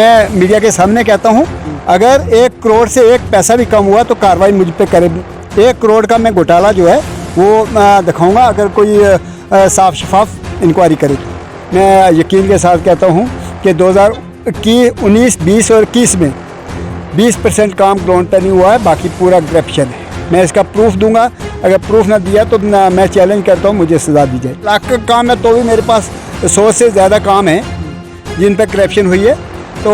मैं मीडिया के सामने कहता हूँ, अगर 1 करोड़ से 1 पैसा भी कम हुआ तो कार्रवाई मुझ पे करे। 1 करोड़ का मैं घोटाला जो है वो दिखाऊंगा, अगर कोई साफ शफाफ इंक्वायरी करे तो। मैं यकीन के साथ कहता हूँ कि 2019, 20 और 21 में 20% काम ग्राउंड पर नहीं हुआ है, बाकी पूरा करप्शन है। मैं इसका प्रूफ दूंगा, अगर प्रूफ ना दिया तो मैं चैलेंज करता हूँ, मुझे सज़ा दी जाए। लाख का काम है तो भी मेरे पास 100 से ज़्यादा काम है जिन पर करप्शन हुई है। तो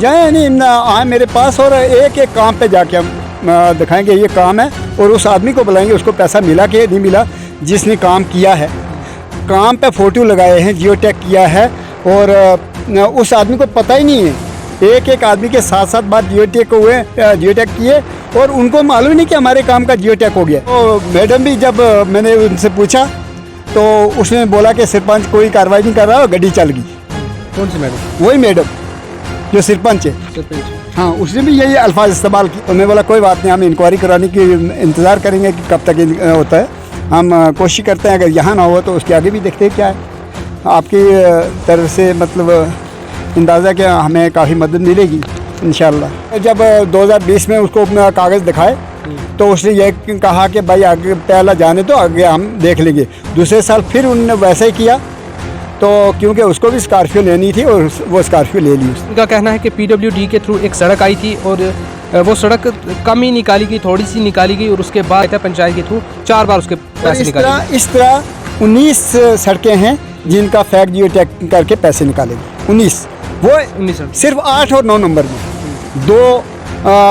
जाए नहीं आए मेरे पास और एक एक काम पे जाके हम दिखाएंगे ये काम है, और उस आदमी को बुलाएंगे, उसको पैसा मिला कि नहीं मिला, जिसने काम किया है। काम पे फ़ोटो लगाए हैं, जियो टैग किया है, और उस आदमी को पता ही नहीं है। एक एक आदमी के 7-7 बार जियो टैग किए और उनको मालूम नहीं कि हमारे काम का जियो टैग हो गया। तो मैडम भी जब मैंने उनसे पूछा तो उसने बोला कि सरपंच कोई कार्रवाई नहीं कर रहा और गाड़ी चल गई। कौन सी मैडम? वही मैडम जो सरपंच है। हाँ, उसने भी यही अल्फाज इस्तेमाल किए। तो मैं बोला कोई बात नहीं, हम इंक्वायरी कराने की इंतज़ार करेंगे कि कब तक होता है। हम कोशिश करते हैं, अगर यहाँ ना हो तो उसके आगे भी देखते हैं क्या है। आपकी तरफ से मतलब अंदाज़ा कि हमें काफ़ी मदद मिलेगी इंशाल्लाह। जब 2020 में उसको अपना कागज़ दिखाए तो उसने ये कहा कि भाई आगे पहला जाने तो आगे हम देख लेंगे। दूसरे साल फिर उन्होंने वैसा ही किया, तो क्योंकि उसको भी स्कॉर्पियो लेनी थी और वो स्कॉर्पियो ले ली। उनका कहना है कि PWD के थ्रू एक सड़क आई थी और वो सड़क कम ही निकाली गई, थोड़ी सी निकाली गई, और उसके बाद पंचायत के थ्रू 4 बार उसके पैसे निकाले। इस तरह 19 सड़कें हैं जिनका फैक्ट जियो टैग करके पैसे निकालेंगे। 19 सिर्फ 8 और 9 नंबर में 2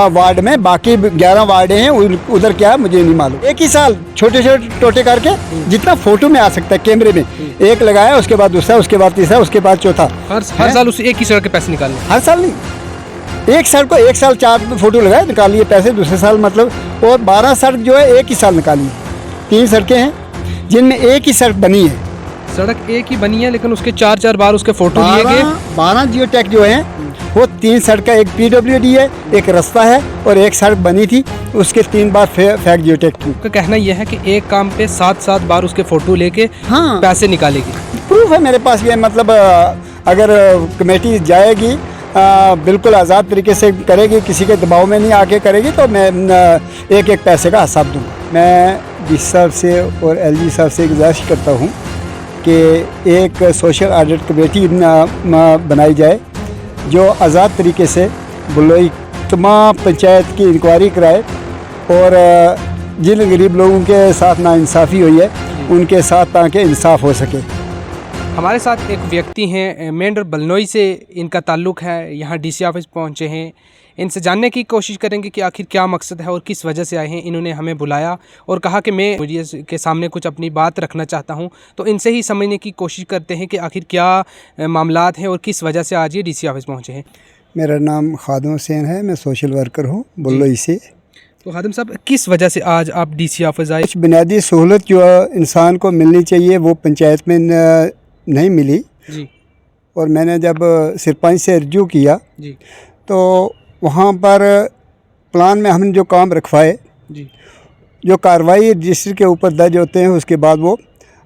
वार्ड में, बाकी 11 वार्ड हैं, उधर क्या है मुझे नहीं मालूम। एक ही साल छोटे छोटे टोटे करके जितना फोटो में आ सकता है कैमरे में, एक लगाया, उसके बाद दूसरा, उसके बाद तीसरा, उसके बाद चौथा। हर साल उस एक ही सड़क के पैसे निकालने? हर साल नहीं, एक साल को 1 साल 4 फोटो लगाए, निकाल लिए पैसे, दूसरे साल मतलब, और 12 सड़क जो है एक ही साल निकाली। 3 सड़कें हैं जिनमें एक ही सड़क बनी है। सड़क एक ही बनी है लेकिन उसके 4-4 बार उसके फोटो लिए गए। 12 जियो टैग जो है वो 3 सड़क, एक PWD है, एक रास्ता है, और एक सड़क बनी थी, उसके 3 बार फैक्ट जियो टैग की। का कहना यह है कि एक काम पे 7-7 बार उसके फोटो लेके पैसे निकालेगी। प्रूफ है मेरे पास ये, मतलब अगर कमेटी जाएगी बिल्कुल आज़ाद तरीके से करेगी, किसी के दबाव में नहीं आके करेगी, तो मैं एक एक पैसे का हिसाब दूँगा। मैं DC साहब से और LG साहब से गुजारिश करता हूँ कि एक सोशल ऑडिट कमेटी बनाई जाए जो आज़ाद तरीके से बुलोई तमाम पंचायत की इंक्वायरी कराए, और जिन गरीब लोगों के साथ नाइंसाफ़ी हुई है उनके साथ ताकि इंसाफ हो सके। हमारे साथ एक व्यक्ति हैं, मेंढर बलनोई से इनका ताल्लुक़ है, यहाँ DC ऑफिस पहुँचे हैं। इनसे जानने की कोशिश करेंगे कि आखिर क्या मकसद है और किस वजह से आए हैं। इन्होंने हमें बुलाया और कहा कि मैं मीडिया के सामने कुछ अपनी बात रखना चाहता हूं, तो इनसे ही समझने की कोशिश करते हैं कि आखिर क्या मामलात हैं और किस वजह से आज ये DC ऑफिस पहुंचे हैं। मेरा नाम खादिम हुसैन है, मैं सोशल वर्कर हूँ बुल्लोई से। तो खादिम साहब, किस वजह से आज आप DC ऑफिस आए? कुछ बुनियादी सहूलत जो इंसान को मिलनी चाहिए वो पंचायत में नहीं मिली जी, और मैंने जब सरपंच से रजू किया जी, तो वहाँ पर प्लान में हमने जो काम रखवाए जी, जो कार्रवाई रजिस्टर के ऊपर दर्ज होते हैं, उसके बाद वो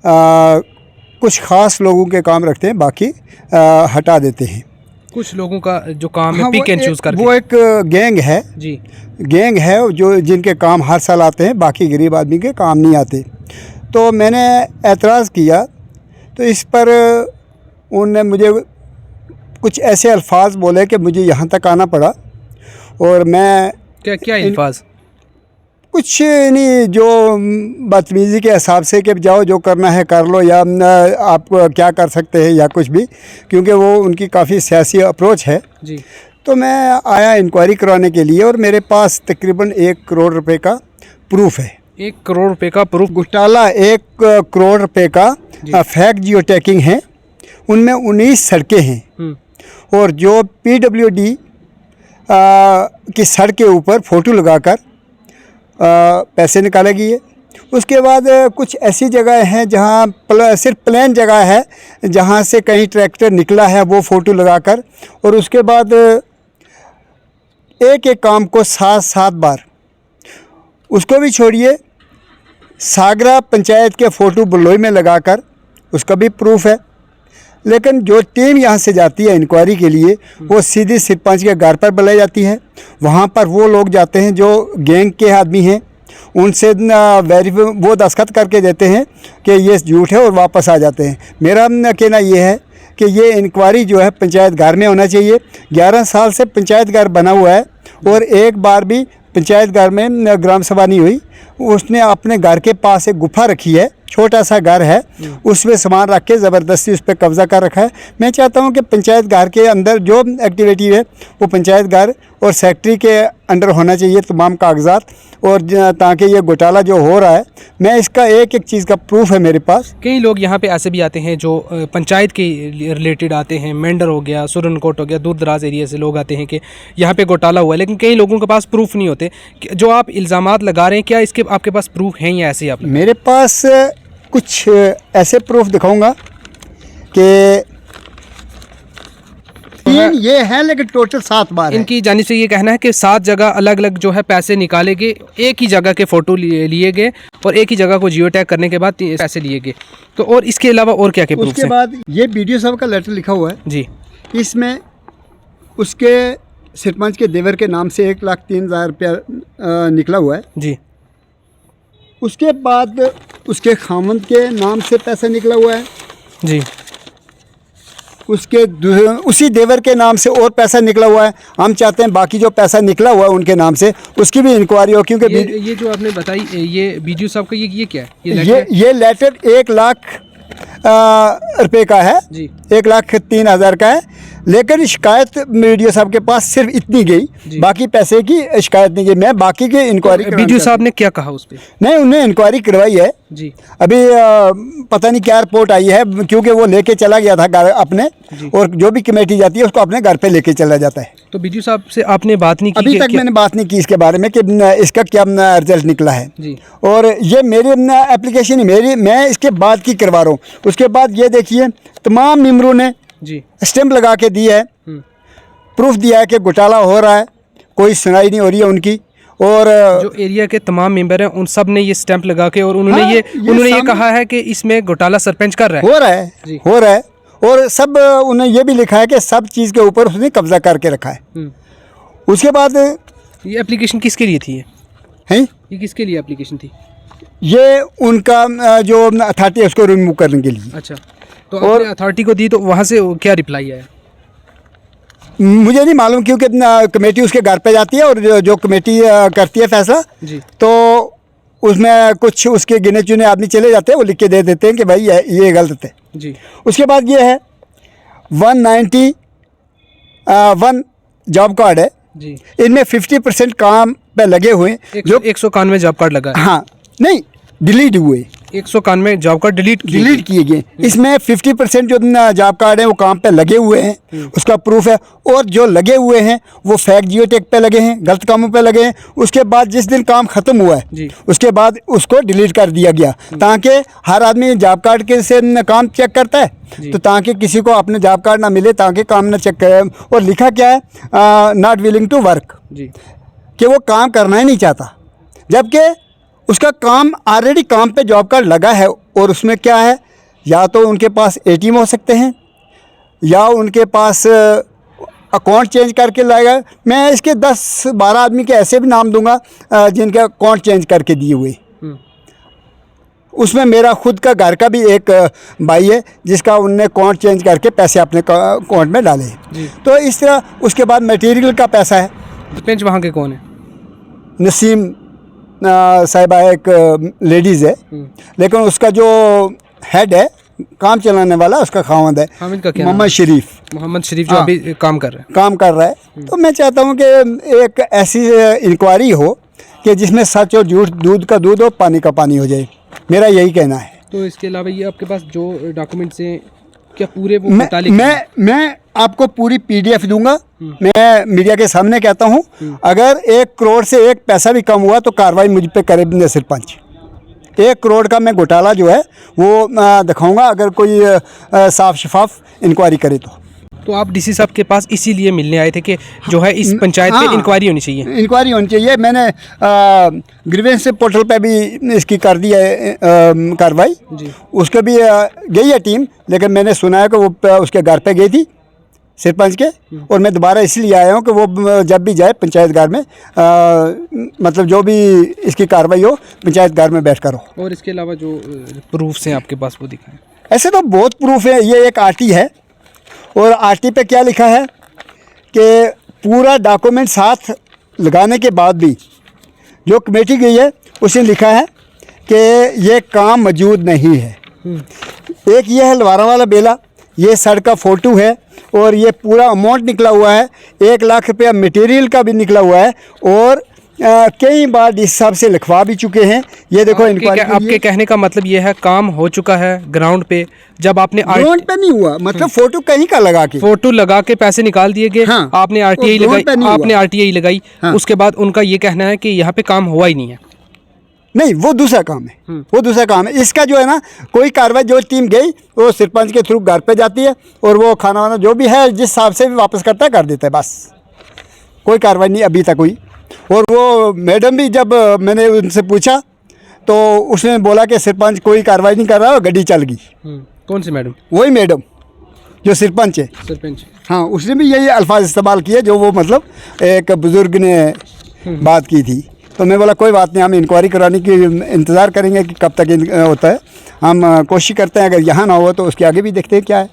कुछ ख़ास लोगों के काम रखते हैं, बाकी हटा देते हैं। कुछ लोगों का जो काम है पिक एंड चूज़ करके। वो एक गैंग है जी, गैंग है जो जिनके काम हर साल आते हैं, बाकी गरीब आदमी के काम नहीं आते। तो मैंने एतराज़ किया, तो इस पर उन्होंने मुझे कुछ ऐसे अल्फाज बोले कि मुझे यहाँ तक आना पड़ा। और मैं क्या अल्फाज? कुछ नहीं, जो बदतमीज़ी के हिसाब से कि जाओ जो करना है कर लो, या आप क्या कर सकते हैं, या कुछ भी, क्योंकि वो उनकी काफ़ी सियासी अप्रोच है जी। तो मैं आया इंक्वायरी करवाने के लिए, और मेरे पास तकरीबन 1 करोड़ रुपए का प्रूफ है। 1 करोड़ रुपए का प्रूफ? घोटाला 1 करोड़ रुपए का फैक्ट जियो टैगिंग है, उनमें 19 सड़कें हैं, और जो PWD की सड़क के ऊपर फ़ोटो लगाकर पैसे निकालेगी है। उसके बाद कुछ ऐसी जगह हैं जहाँ सिर्फ प्लेन जगह है, जहाँ से कहीं ट्रैक्टर निकला है वो फ़ोटो लगाकर, और उसके बाद एक एक काम को 7-7 बार, उसको भी छोड़िए, सागरा पंचायत के फ़ोटो बुलोई में लगाकर, उसका भी प्रूफ है। लेकिन जो टीम यहाँ से जाती है इंक्वायरी के लिए वो सीधी सरपंच के घर पर बुलाई जाती है। वहाँ पर वो लोग जाते हैं जो गैंग के आदमी हैं, उनसे वो दस्तखत करके देते हैं कि ये झूठ है और वापस आ जाते हैं। मेरा कहना ये है कि ये इंक्वायरी जो है पंचायत घर में होना चाहिए। 11 साल से पंचायत घर बना हुआ है और एक बार भी पंचायत घर में ग्राम सभा नहीं हुई। उसने अपने घर के पास एक गुफा रखी है, छोटा सा घर है, उसमें सामान रख के ज़बरदस्ती उस पर कब्ज़ा कर रखा है। मैं चाहता हूं कि पंचायत घर के अंदर जो एक्टिविटी है वो पंचायत घर और सेक्रेटरी के अंडर होना चाहिए तमाम कागजात, और ताकि ये घोटाला जो हो रहा है, मैं इसका एक एक चीज़ का प्रूफ है मेरे पास। कई लोग यहाँ पे ऐसे भी आते हैं जो पंचायत के रिलेटेड आते हैं, मेंढर हो गया, सुरनकोट हो गया, दूर दराज एरिया से लोग आते हैं कि यहाँ पे घोटाला हुआ है, लेकिन कई लोगों के पास प्रूफ नहीं होते। जो आप इल्ज़ामात लगा रहे हैं, क्या इसके आपके पास प्रूफ हैं या ऐसे ही आप? मेरे पास कुछ ऐसे प्रूफ दिखाऊंगा कि तीन ये है, लेकिन टोटल 7 बार इनकी जानिब से ये कहना है कि 7 जगह अलग अलग जो है पैसे निकाले गए, एक ही जगह के फ़ोटो लिए गए और एक ही जगह को जियो टैग करने के बाद पैसे लिए गए। तो और इसके अलावा और क्या क्या प्रूफ? उसके बाद ये बीडीओ साहब का लेटर लिखा हुआ है जी, इसमें उसके सरपंच के देवर के नाम से 1,03,000 रुपया निकला हुआ है जी। उसके बाद उसके खामंद के नाम से पैसा निकला हुआ है जी। उसके उसी देवर के नाम से और पैसा निकला हुआ है। हम चाहते हैं बाकी जो पैसा निकला हुआ है उनके नाम से उसकी भी इंक्वायरी हो, क्योंकि ये जो आपने बताई ये बीडीओ साहब का ये क्या है? ये लेटर 1,00,000 रुपये का है जी, 1,03,000 का है, लेकिन शिकायत बीडीओ साहब के पास सिर्फ इतनी गई, बाकी पैसे की शिकायत नहीं गई। मैं बाकी की इंक्वायरी बीडीओ साहब ने क्या कहा उस पर? नहीं, उन्हें इंक्वायरी करवाई है जी। अभी पता नहीं क्या रिपोर्ट आई है, क्योंकि वो लेके चला गया था घर अपने, और जो भी कमेटी जाती है उसको अपने घर पे लेके चला जाता है। तो बीडीओ साहब से आपने बात नहीं की? अभी तक मैंने बात नहीं की इसके बारे में कि इसका क्या रिजल्ट निकला है जी। और ये मेरी एप्लीकेशन ही मेरी, मैं इसके बाद की करवा रहा हूँ। उसके बाद ये देखिए तमाम मेंबरों ने जी स्टैंप लगा के दी है, प्रूफ दिया है कि घोटाला हो रहा है, कोई सुनाई नहीं हो रही है उनकी। और जो एरिया के तमाम मेंबर हैं उन सब ने ये स्टैंप लगा के और उन्होंने ये कहा है कि इसमें घोटाला सरपंच कर रहा है, हो रहा है और सब उन्हें ये भी लिखा है कि सब चीज़ के ऊपर उसने कब्जा करके रखा है। उसके बाद ये एप्लीकेशन किसके लिए थी? ये किसके लिए एप्लीकेशन थी? ये उनका जो अथॉरिटी है उसको रिमूव करने के लिए। अच्छा, तो आपने अथॉरिटी को दी तो वहाँ से क्या रिप्लाई आया? मुझे नहीं मालूम, क्योंकि कमेटी उसके घर पे जाती है और जो कमेटी करती है फैसला जी, तो उसमें कुछ उसके गिने चुने आदमी चले जाते हैं, वो लिख के दे देते हैं कि भाई ये गलत है जी। उसके बाद ये है 191 जॉब कार्ड है जी, इनमें 50% काम पे लगे हुए जो 191 जॉब कार्ड लगा है। हाँ, नहीं डिलीट हुए 191 जॉब कार्ड डिलीट किए गए। इसमें 50% जो जॉब कार्ड है वो काम पे लगे हुए हैं, उसका प्रूफ है, और जो लगे हुए हैं वो फेक जियो टैग पे लगे हैं, गलत कामों पे लगे हैं। उसके बाद जिस दिन काम ख़त्म हुआ है उसके बाद उसको डिलीट कर दिया गया, ताकि हर आदमी जॉब कार्ड के से काम चेक करता है, तो ताकि किसी को अपने जॉब कार्ड ना मिले, ताकि काम ना चेक करे। और लिखा क्या है, नॉट विलिंग टू वर्क, कि वो काम करना ही नहीं चाहता, जबकि उसका काम ऑलरेडी काम पे जॉब कार्ड लगा है। और उसमें क्या है, या तो उनके पास एटीएम हो सकते हैं या उनके पास अकाउंट चेंज करके लाएगा। मैं इसके 10-12 आदमी के ऐसे भी नाम दूंगा जिनके अकाउंट चेंज करके दिए हुए। उसमें मेरा खुद का घर का भी एक भाई है जिसका उनने अकाउंट चेंज करके पैसे अपने अकाउंट में डाले। तो इस तरह उसके बाद मटेरियल का पैसा है। सरपंच वहाँ के कौन है? नसीम साहिबा एक लेडीज़ है, लेकिन उसका जो हेड है काम चलाने वाला उसका खावंद है मोहम्मद शरीफ जो अभी काम कर रहा है। तो मैं चाहता हूँ कि एक ऐसी इंक्वायरी हो कि जिसमें सच और झूठ, दूध का दूध और पानी का पानी हो जाए, मेरा यही कहना है। तो इसके अलावा ये आपके पास जो डॉक्यूमेंट्स हैं क्या पूरे वो मैं आपको पूरी PDF दूंगा। मैं मीडिया के सामने कहता हूं, अगर 1 करोड़ से एक पैसा भी कम हुआ तो कार्रवाई मुझ पे करे सरपंच। 1 करोड़ का मैं घोटाला जो है वो दिखाऊंगा, अगर कोई साफ शफाफ इंक्वायरी करे तो। तो आप डीसी साहब के पास इसीलिए मिलने आए थे कि जो है इस पंचायत पे इंक्वायरी होनी चाहिए? इंक्वायरी होनी चाहिए। मैंने ग्रीवेंस पोर्टल पे भी इसकी कर दी है कार्रवाई, उसके भी गई है टीम, लेकिन मैंने सुना है कि वो उसके घर पे गई थी सरपंच के, और मैं दोबारा इसलिए आया हूँ कि वो जब भी जाए पंचायत घर में मतलब जो भी इसकी कार्रवाई हो पंचायत घर में बैठ कर हो। और इसके अलावा जो प्रूफ्स हैं आपके पास वो दिखाएं। ऐसे तो बहुत प्रूफ है। ये एक आरटी है, और आरटी पे क्या लिखा है कि पूरा डॉक्यूमेंट साथ लगाने के बाद भी जो कमेटी गई है उसने लिखा है कि ये काम मौजूद नहीं है। एक ये है लवारा वाला बेला, ये सड़क का फ़ोटो है, और ये पूरा अमाउंट निकला हुआ है, 1 लाख रुपया मटेरियल का भी निकला हुआ है, और कई बार इस हिसाब से लिखवा भी चुके हैं। ये देखो आपके कहने का मतलब ये है काम हो चुका है ग्राउंड पे, जब आपने ग्राउंड पे नहीं हुआ, मतलब फोटो कहीं का लगा के, फोटो लगा के पैसे निकाल दिए गए। हाँ, आपने आरटीआई लगाई, हाँ। उसके बाद उनका ये कहना है कि यहाँ पे काम हुआ ही नहीं है। नहीं, वो दूसरा काम है, वो दूसरा काम है। इसका जो है ना, कोई कार्रवाई जो टीम गई वो सरपंच के थ्रू घर पे जाती है, और वो खाना वाना जो भी है जिस हिसाब से भी वापस करता है कर देता है, बस कोई कार्रवाई नहीं अभी तक हुई। और वो मैडम भी जब मैंने उनसे पूछा तो उसने बोला कि सरपंच कोई कार्रवाई नहीं कर रहा, गड्डी चल गई। कौन सी मैडम? वही मैडम जो सरपंच है। सरपंच, हाँ, उसने भी यही अल्फाज इस्तेमाल किए जो वो मतलब एक बुज़ुर्ग ने बात की थी। तो मैं बोला कोई बात नहीं, हम इंक्वायरी कराने की इंतज़ार करेंगे कि कब तक होता है। हम कोशिश करते हैं, अगर यहाँ ना हो तो उसके आगे भी देखते हैं क्या है।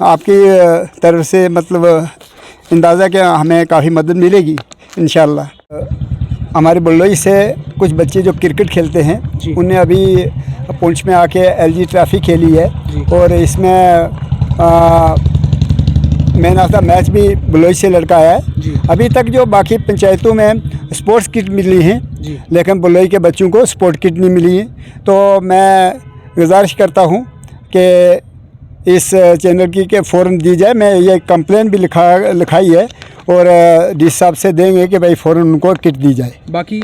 आपकी तरफ से मतलब अंदाज़ा कि हमें काफ़ी मदद मिलेगी इंशाल्लाह। हमारे बल्लोई से कुछ बच्चे जो क्रिकेट खेलते हैं उन्हें अभी पुंछ में आके एलजी ट्रॉफी खेली है, और इसमें मैन ऑफ द मैच भी बल्लोई से लड़का आया है। अभी तक जो बाकी पंचायतों में स्पोर्ट्स किट मिली हैं, लेकिन बल्लोई के बच्चों को स्पोर्ट किट नहीं मिली है। तो मैं गुजारिश करता हूँ कि इस चैनल की के फ़ौरन दी जाए। मैं ये कंप्लेन भी लिखाई है, और डी साहब से देंगे कि भाई फ़ौरन उनको किट दी जाए। बाकी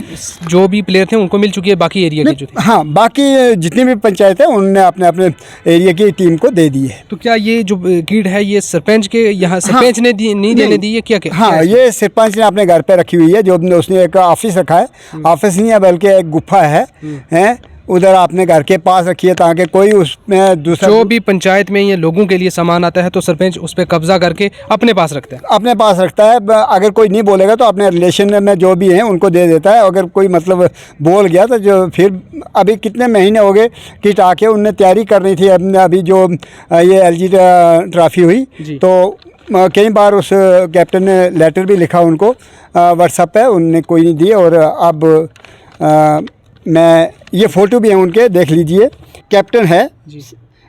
जो भी प्लेयर थे उनको मिल चुकी है, बाकी एरिया की जो थी? हाँ, बाकी जितनी भी पंचायत है उन्होंने अपने अपने एरिया की टीम को दे दी है। तो क्या ये जो किट है ये सरपंच के यहाँ सरपंच ने नहीं देने दी है क्या? हाँ, ये सरपंच ने अपने घर पे रखी हुई है। जो उसने एक ऑफिस रखा है, ऑफिस नहीं है बल्कि एक गुफा है, उधर आपने घर के पास रखी है, ताकि कोई उसमें दूसरा जो भी पंचायत में ये लोगों के लिए सामान आता है तो सरपंच उस पर कब्जा करके अपने पास रखता है। अपने पास रखता है। अगर कोई नहीं बोलेगा तो अपने रिलेशन में जो भी हैं उनको दे देता है। अगर कोई मतलब बोल गया तो जो फिर अभी कितने महीने हो गए किट आके उनने तैयारी करनी थी। अभी जो ये एलजी ट्रॉफी हुई तो कई बार उस कैप्टन ने लेटर भी लिखा उनको व्हाट्सएप पे, उनने कोई नहीं दिए। और अब मैं ये फ़ोटो भी है उनके, देख लीजिए। कैप्टन है,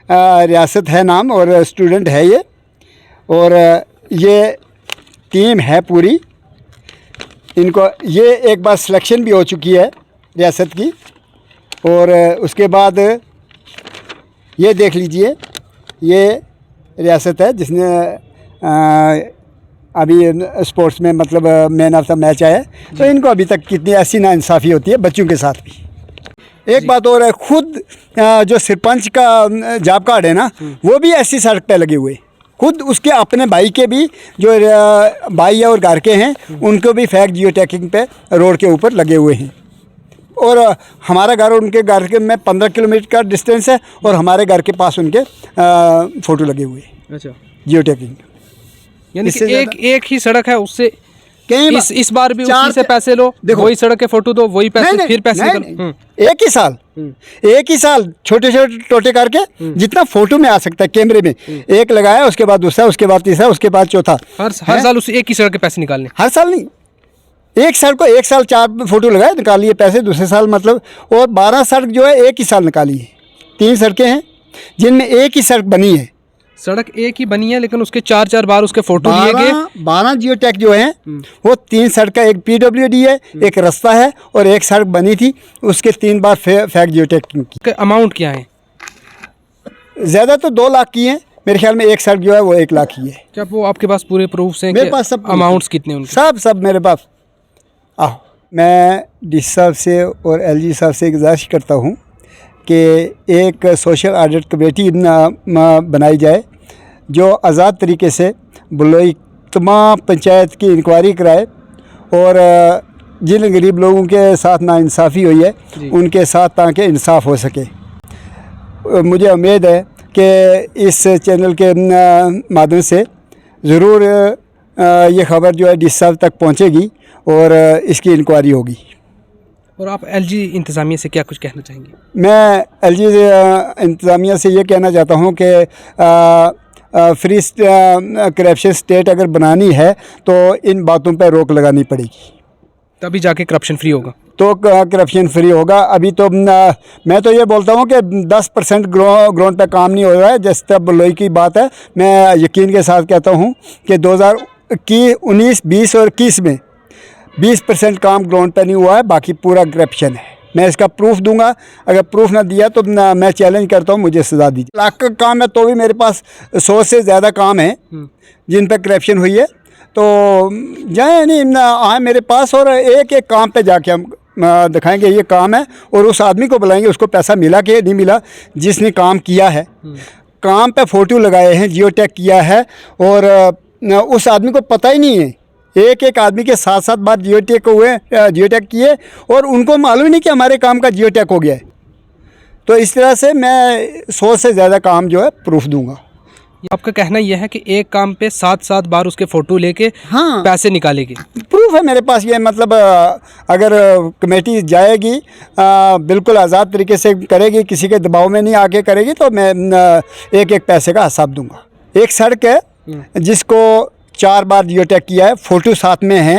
रियासत है नाम, और स्टूडेंट है ये, और ये टीम है पूरी। इनको ये एक बार सिलेक्शन भी हो चुकी है रियासत की। और उसके बाद ये देख लीजिए, ये रियासत है जिसने अभी स्पोर्ट्स में मतलब मैन ऑफ द मैच आया। तो इनको अभी तक कितनी ऐसी नाइंसाफ़ी होती है बच्चों के साथ भी। एक बात और है, खुद जो सरपंच का जॉब कार्ड है ना, वो भी ऐसी सड़क पे लगे हुए। खुद उसके अपने भाई के भी जो भाई और घर के हैं उनको भी फैक्ट जियो टैगिंग पे रोड के ऊपर लगे हुए हैं। और हमारा घर उनके घर के में 15 किलोमीटर का डिस्टेंस है, और हमारे घर के पास उनके फ़ोटो लगे हुए हैं। अच्छा, जियो टैगिंग। यानी कि एक ही सड़क है, उससे इस बार भी उसी से पैसे लो, देखो वही सड़क के फोटो दो, वही पैसे, नहीं, फिर पैसे एक ही साल छोटे छोटे टोटे करके जितना फोटो में आ सकता है कैमरे में, एक लगाया, उसके बाद दूसरा, उसके बाद तीसरा, उसके बाद चौथा। हर साल उस एक ही सड़क के पैसे निकालने? हर साल नहीं, एक साल को एक साल 4 फोटो लगाए, निकालिए पैसे, दूसरे साल मतलब। और 12 सड़क जो है एक ही साल निकाली है। 3 सड़कें हैं जिनमें एक ही सड़क बनी है। सड़क एक ही बनी है लेकिन उसके 4 बार उसके फोटो लिए गए। 12 जियो टैग जो है वो 3 सड़क का, एक PWD है, एक रास्ता है, और एक सड़क बनी थी उसके 3 बार फैक्ट जियो टैग की। अमाउंट क्या है? ज़्यादा तो 2 लाख की है मेरे ख्याल में। एक सड़क जो है वो 1 लाख की है। क्या वो आपके पास पूरे प्रूफ्स हैं? मेरे पास सब अमाउंट्स कितने उनके? सब मेरे पास। मैं DC साहब से और LG साहब से गुजारिश करता हूँ कि एक सोशल ऑडिट कमेटी बनाई जाए जो आज़ाद तरीके से बलोई तमाम पंचायत की इंक्वायरी कराए और जिन गरीब लोगों के साथ नाइंसाफ़ी हुई है उनके साथ ताकि इंसाफ हो सके। मुझे उम्मीद है कि इस चैनल के माध्यम से ज़रूर ये ख़बर जो है डी साहब तक पहुंचेगी और इसकी इंक्वायरी होगी। और आप एलजी इंतज़ामिया से क्या कुछ कहना चाहेंगे? मैं एलजी इंतज़ामिया से ये कहना चाहता हूँ कि फ्री करप्शन स्टेट अगर बनानी है तो इन बातों पर रोक लगानी पड़ेगी, तभी जाके करप्शन फ्री होगा। तो करप्शन फ्री होगा। अभी तो मैं तो ये बोलता हूँ कि 10% ग्राउंड पे काम नहीं हो रहा है। जिस तरह बलोई की बात है, मैं यकीन के साथ कहता हूँ कि 2019, 20 और 21 में 20% काम ग्राउंड पे नहीं हुआ है, बाकी पूरा करप्शन है। मैं इसका प्रूफ दूंगा, अगर प्रूफ ना दिया तो मैं चैलेंज करता हूँ, मुझे सज़ा दीजिए। लाख का काम है तो भी मेरे पास 100 से ज़्यादा काम है जिन पर करप्शन हुई है। तो जाए नहीं आए मेरे पास और एक एक काम पे जाके हम दिखाएंगे ये काम है और उस आदमी को बुलाएंगे, उसको पैसा मिला कि नहीं मिला, जिसने काम किया है। काम पे फ़ोटो लगाए हैं, जियो टैग किया है और उस आदमी को पता ही नहीं है। एक एक आदमी के 7-7 बार जियो टैग किए और उनको मालूम ही नहीं कि हमारे काम का जियो टैग हो गया है। तो इस तरह से मैं 100 से ज़्यादा काम जो है प्रूफ दूंगा। आपका कहना यह है कि एक काम पे 7-7 बार उसके फ़ोटो लेके हाँ पैसे निकालेगी? प्रूफ है मेरे पास। ये मतलब अगर कमेटी जाएगी बिल्कुल आज़ाद तरीके से करेगी, किसी के दबाव में नहीं आके करेगी, तो मैं एक एक पैसे का हिसाब दूंगा। एक सड़क है जिसको 4 बार जियो टैग किया है, फ़ोटो साथ में है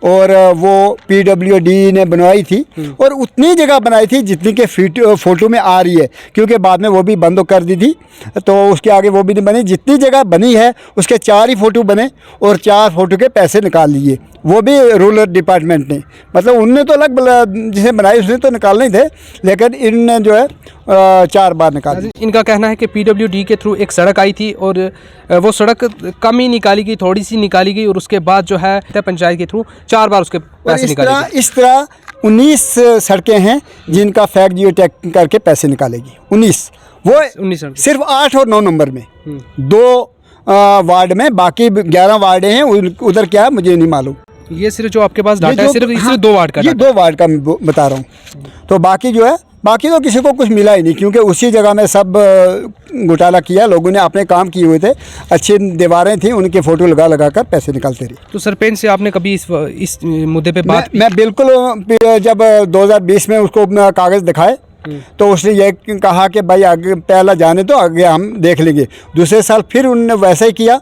और वो PWD ने बनवाई थी और उतनी जगह बनाई थी जितनी के फ़ोटो में आ रही है, क्योंकि बाद में वो भी बंद कर दी थी तो उसके आगे वो भी नहीं बनी। जितनी जगह बनी है उसके 4 ही फ़ोटो बने और 4 फ़ोटो के पैसे निकाल लिए, वो भी रूरल डिपार्टमेंट ने। मतलब उनने तो अलग जिसे बनाई उसने तो निकालने ही थे, लेकिन इनने जो है 4 बार निकाली। इनका कहना है कि PWD के थ्रू एक सड़क आई थी और वो सड़क कम ही निकाली गई, थोड़ी सी निकाली गई और उसके बाद जो है पंचायत के थ्रू 4 बार उसके पैसे निकाले गए। इस तरह 19 सड़कें हैं जिनका फैक्ट जियो टैग करके पैसे निकालेगी। 19 वो 19 सिर्फ 8 और 9 नंबर में 2 वार्ड में, बाकी 11 वार्डे हैं, उधर क्या है मुझे नहीं मालूम। ये सिर्फ जो आपके पास डाटा है सिर्फ 2 वार्ड का, ये 2 वार्ड का मैं बता रहा हूँ। तो बाकी जो है, बाकी तो किसी को कुछ मिला ही नहीं, क्योंकि उसी जगह में सब घोटाला किया। लोगों ने अपने काम किए हुए थे, अच्छी दीवारें थी, उनके फ़ोटो लगा लगा कर पैसे निकालते रहे। तो सरपंच से आपने कभी इस मुद्दे पे बात? मैं बिल्कुल, जब 2020 में उसको कागज़ दिखाए तो उसने ये कहा कि भाई आगे पहला जाने तो आगे हम देख लेंगे। दूसरे साल फिर उन्होंने वैसा ही किया,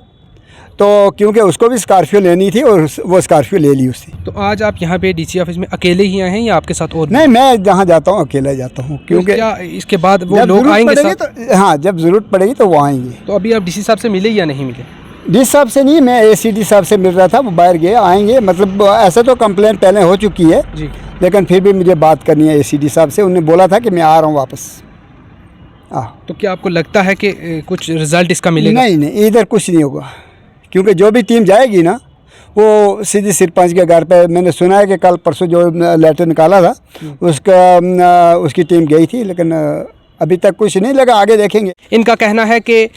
तो क्योंकि उसको भी स्कॉर्पियो लेनी थी और वो स्कॉर्पियो ले ली उसने। तो आज आप यहाँ पे DC ऑफिस में अकेले ही आए हैं या आपके साथ और? नहीं, मैं जहाँ जाता हूँ अकेला जाता हूँ, क्योंकि क्या इसके बाद वो लोग आएंगे साथ? तो हाँ, जब ज़रूरत पड़ेगी तो वो आएंगे। तो अभी आप DC साहब से मिले या नहीं मिले? डी साहब से नहीं, मैं ACD साहब से मिल रहा था, वो बाहर गए, आएंगे। मतलब ऐसा तो कंप्लेंट पहले हो चुकी है जी, लेकिन फिर भी मुझे बात करनी है ACD साहब से। उन्होंने बोला था कि मैं आ रहा हूँ वापस। तो क्या आपको लगता है कि कुछ रिजल्ट इसका मिलेगा? नहीं, इधर कुछ नहीं होगा, क्योंकि जो भी टीम जाएगी ना वो सीधी सरपंच के घर पे। मैंने सुना है कि कल परसों जो लेटर निकाला था उसकी टीम गई थी, लेकिन अभी तक कुछ नहीं लगा, आगे देखेंगे। इनका कहना है कि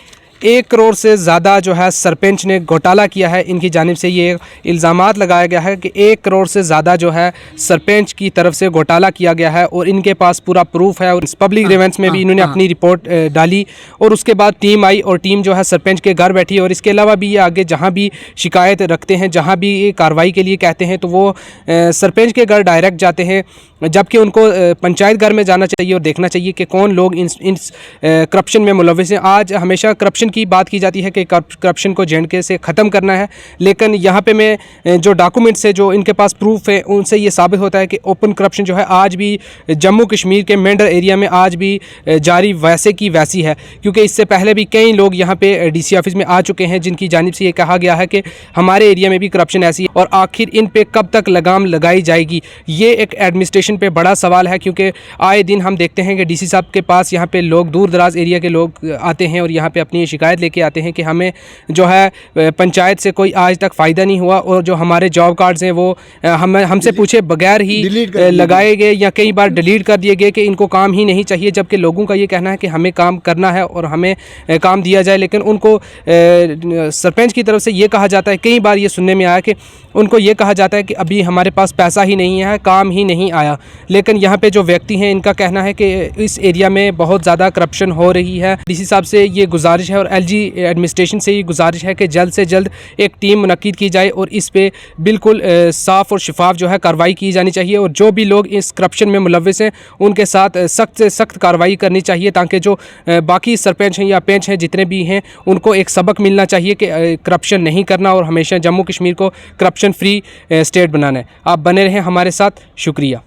1 करोड़ से ज़्यादा जो है सरपंच ने घोटाला किया है। इनकी जानिब से ये इल्ज़ामात लगाया गया है कि 1 करोड़ से ज़्यादा जो है सरपंच की तरफ से घोटाला किया गया है और इनके पास पूरा प्रूफ है। और पब्लिक ग्रीवेंस में भी इन्होंने अपनी रिपोर्ट डाली और उसके बाद टीम आई और टीम जो है सरपंच के घर बैठी। और इसके अलावा भी ये आगे जहाँ भी शिकायत रखते हैं, जहाँ भी ये कार्रवाई के लिए कहते हैं, तो वो सरपंच के घर डायरेक्ट जाते हैं, जबकि उनको पंचायत घर में जाना चाहिए और देखना चाहिए कि कौन लोग इन करप्शन में मुलविस हैं। आज हमेशा करप्शन की बात की जाती है कि करप्शन को J&K से ख़त्म करना है, लेकिन यहाँ पे मैं जो डॉक्यूमेंट्स है, जो इनके पास प्रूफ है, उनसे ये साबित होता है कि ओपन करप्शन जो है आज भी जम्मू कश्मीर के मेंढर एरिया में आज भी जारी वैसे की वैसी है। क्योंकि इससे पहले भी कई लोग यहाँ पे DC ऑफिस में आ चुके हैं जिनकी जानिब से ये कहा गया है कि हमारे एरिया में भी करप्शन ऐसी है और आखिर इन पे कब तक लगाम लगाई जाएगी, ये एक एडमिनिस्ट्रेशन पे बड़ा सवाल है। क्योंकि आए दिन हम देखते हैं कि DC साहब के पास यहाँ पे लोग दूर दराज एरिया के लोग आते हैं और यहाँ पे अपनी शिकायत लेके आते हैं कि हमें जो है पंचायत से कोई आज तक फ़ायदा नहीं हुआ और जो हमारे जॉब कार्ड्स हैं वो हमसे पूछे बगैर ही लगाए गए या कई बार डिलीट कर दिए गए कि इनको काम ही नहीं चाहिए, जबकि लोगों का ये कहना है कि हमें काम करना है और हमें काम दिया जाए। लेकिन उनको सरपंच की तरफ से ये कहा जाता है, कई बार ये सुनने में आया कि उनको ये कहा जाता है कि अभी हमारे पास पैसा ही नहीं है, काम ही नहीं आया। लेकिन यहाँ पे जो व्यक्ति हैं इनका कहना है कि इस एरिया में बहुत ज़्यादा करप्शन हो रही है। डीसी साहब से ये गुजारिश है और एलजी एडमिनिस्ट्रेशन से ये गुजारिश है कि जल्द से जल्द एक टीम मुनक्किद की जाए और इस पे बिल्कुल साफ़ और शफाफ जो है कार्रवाई की जानी चाहिए और जो भी लोग इस करप्शन में मुलव्विस हैं उनके साथ सख्त से सख्त कार्रवाई करनी चाहिए, ताकि जो बाकी सरपंच हैं या पेंच हैं जितने भी हैं उनको एक सबक मिलना चाहिए कि करप्शन नहीं करना और हमेशा जम्मू कश्मीर को करप्शन फ्री स्टेट बनाना है। आप बने रहें हमारे साथ, शुक्रिया।